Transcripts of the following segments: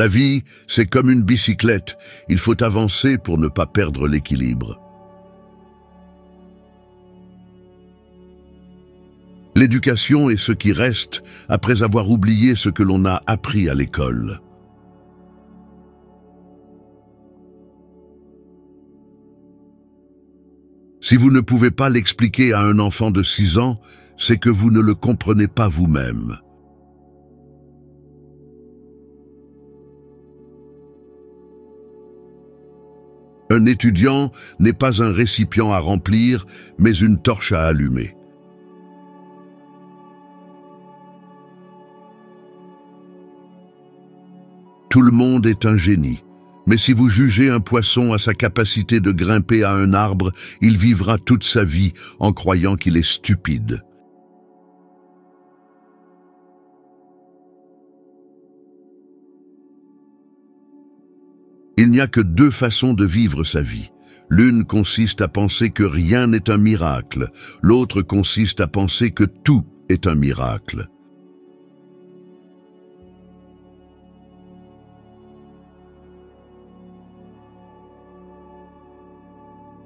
La vie, c'est comme une bicyclette. Il faut avancer pour ne pas perdre l'équilibre. L'éducation est ce qui reste après avoir oublié ce que l'on a appris à l'école. Si vous ne pouvez pas l'expliquer à un enfant de 6 ans, c'est que vous ne le comprenez pas vous-même. Un étudiant n'est pas un récipient à remplir, mais une torche à allumer. Tout le monde est un génie. Mais si vous jugez un poisson à sa capacité de grimper à un arbre, il vivra toute sa vie en croyant qu'il est stupide. Il n'y a que 2 façons de vivre sa vie. L'une consiste à penser que rien n'est un miracle, l'autre consiste à penser que tout est un miracle.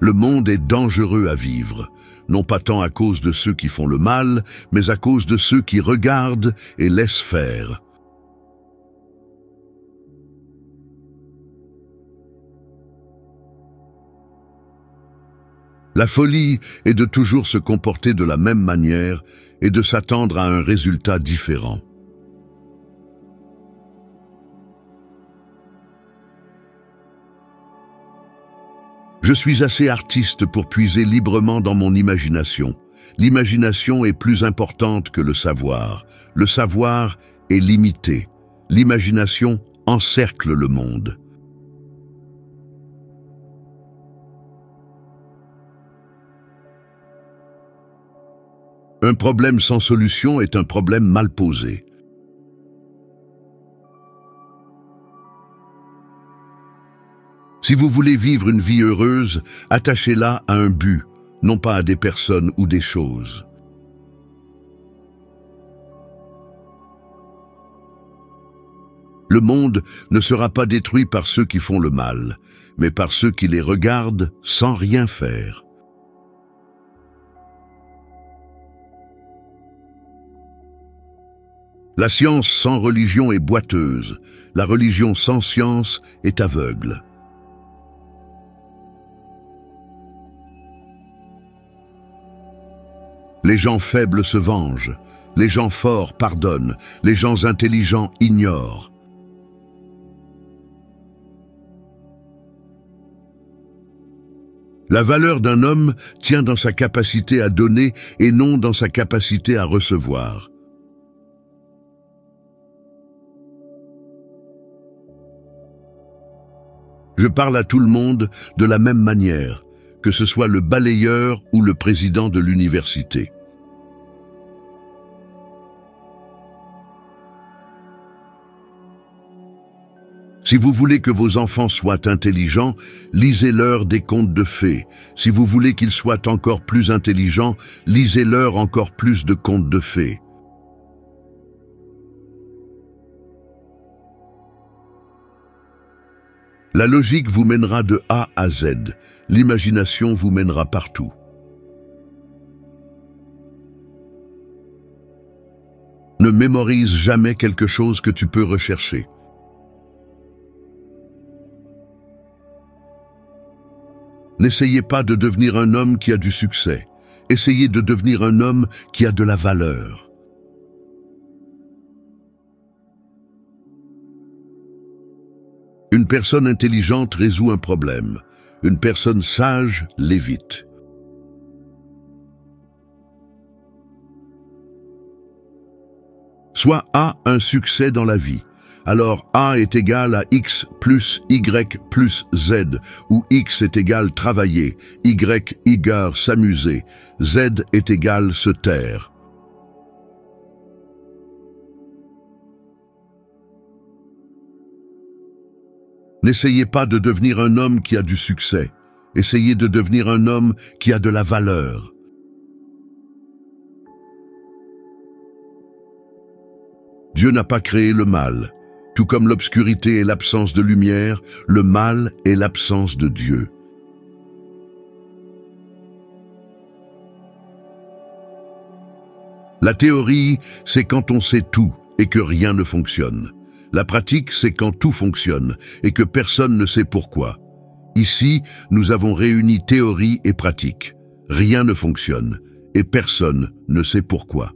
Le monde est dangereux à vivre, non pas tant à cause de ceux qui font le mal, mais à cause de ceux qui regardent et laissent faire. La folie est de toujours se comporter de la même manière et de s'attendre à un résultat différent. Je suis assez artiste pour puiser librement dans mon imagination. L'imagination est plus importante que le savoir. Le savoir est limité. L'imagination encercle le monde. Un problème sans solution est un problème mal posé. Si vous voulez vivre une vie heureuse, attachez-la à un but, non pas à des personnes ou des choses. Le monde ne sera pas détruit par ceux qui font le mal, mais par ceux qui les regardent sans rien faire. La science sans religion est boiteuse, la religion sans science est aveugle. Les gens faibles se vengent, les gens forts pardonnent, les gens intelligents ignorent. La valeur d'un homme tient dans sa capacité à donner et non dans sa capacité à recevoir. Je parle à tout le monde de la même manière, que ce soit le balayeur ou le président de l'université. Si vous voulez que vos enfants soient intelligents, lisez-leur des contes de fées. Si vous voulez qu'ils soient encore plus intelligents, lisez-leur encore plus de contes de fées. La logique vous mènera de A à Z. L'imagination vous mènera partout. Ne mémorise jamais quelque chose que tu peux rechercher. N'essayez pas de devenir un homme qui a du succès. Essayez de devenir un homme qui a de la valeur. Une personne intelligente résout un problème. Une personne sage l'évite. Soit A un succès dans la vie. Alors A est égal à X plus Y plus Z, ou X est égal travailler, Y égale s'amuser, Z est égal se taire. N'essayez pas de devenir un homme qui a du succès. Essayez de devenir un homme qui a de la valeur. Dieu n'a pas créé le mal. Tout comme l'obscurité est l'absence de lumière, le mal est l'absence de Dieu. La théorie, c'est quand on sait tout et que rien ne fonctionne. La pratique, c'est quand tout fonctionne et que personne ne sait pourquoi. Ici, nous avons réuni théorie et pratique. Rien ne fonctionne et personne ne sait pourquoi.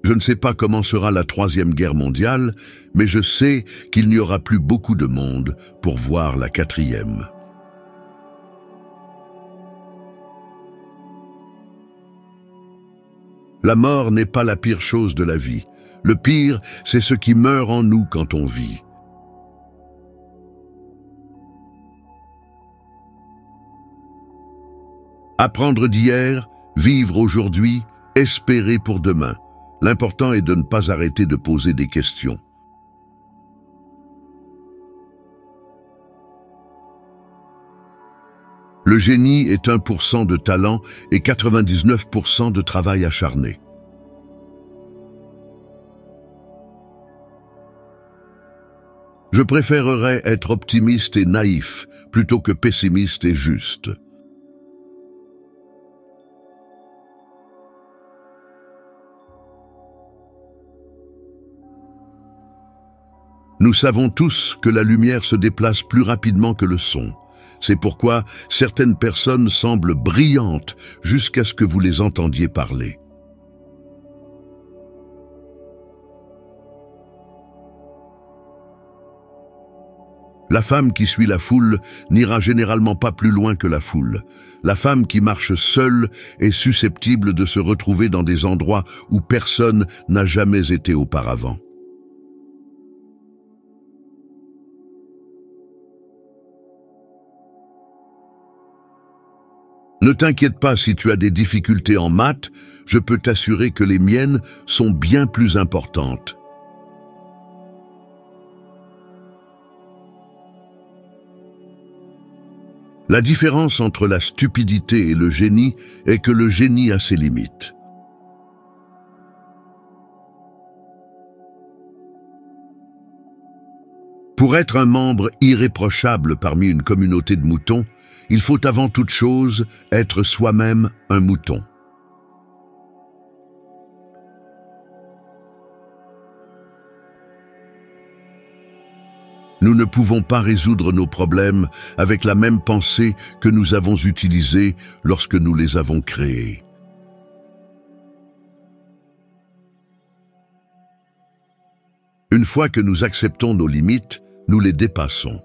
Je ne sais pas comment sera la Troisième Guerre mondiale, mais je sais qu'il n'y aura plus beaucoup de monde pour voir la quatrième. La mort n'est pas la pire chose de la vie. Le pire, c'est ce qui meurt en nous quand on vit. Apprendre d'hier, vivre aujourd'hui, espérer pour demain. L'important est de ne pas arrêter de poser des questions. Le génie est 1% de talent et 99% de travail acharné. Je préférerais être optimiste et naïf plutôt que pessimiste et juste. Nous savons tous que la lumière se déplace plus rapidement que le son. C'est pourquoi certaines personnes semblent brillantes jusqu'à ce que vous les entendiez parler. La femme qui suit la foule n'ira généralement pas plus loin que la foule. La femme qui marche seule est susceptible de se retrouver dans des endroits où personne n'a jamais été auparavant. Ne t'inquiète pas si tu as des difficultés en maths, je peux t'assurer que les miennes sont bien plus importantes. La différence entre la stupidité et le génie est que le génie a ses limites. Pour être un membre irréprochable parmi une communauté de moutons, il faut avant toute chose être soi-même un mouton. Nous ne pouvons pas résoudre nos problèmes avec la même pensée que nous avons utilisée lorsque nous les avons créés. Une fois que nous acceptons nos limites, nous les dépassons.